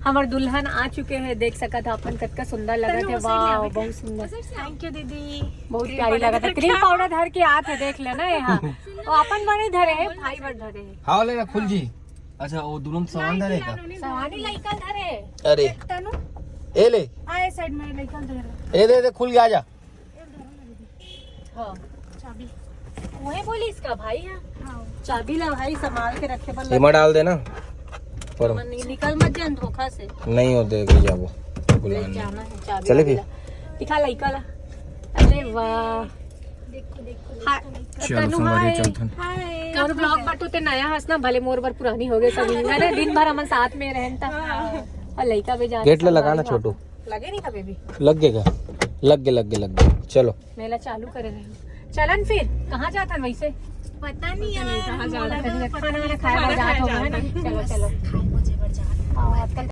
हमारे दुल्हन आ चुके हैं, देख सका था अपन कतका सुंदर लगा थे। वाह बहुत सुंदर, थैंक यू दीदी, बहुत प्यारी लगा था। क्रीम पाउडर धर के आते देख लेना यहाँ। और अपन बड़े धरे है, भाई बड़ धरे है। हाँ ले फुल जी। अच्छा वो दोनों सामान धरे का सवानी लइका धरे। अरे तनु ए ले आए साइड में लेकर दे ए दे खुल गया जा। हाँ चाबी। वही बोली इसका भाई है। हाँ चाबी ला भाई, संभाल के रखे पर इमा डाल देना पर निकल मत जान धोखा से। नहीं होते जा वो जाना है चाबी। चले फिर दिखा लइका ला। अरे वाह देखो देखो हाय चलो हाय। हाय और ब्लॉग पर तो नया हंसना भले मोर बर पुरानी हो गई सब। अरे दिन भर हम साथ में रहता और लइका भी जा गेट ले लगाना छोटू। लगे नहीं कभी भी। लग गएगा लग गए चलो मेला चालू करे रहे। चलन फिर कहाँ जाता वैसे पता नहीं यार, कहाँ जा रहा है? खाना वाना खाया जाता होगा है ना। चलो चलो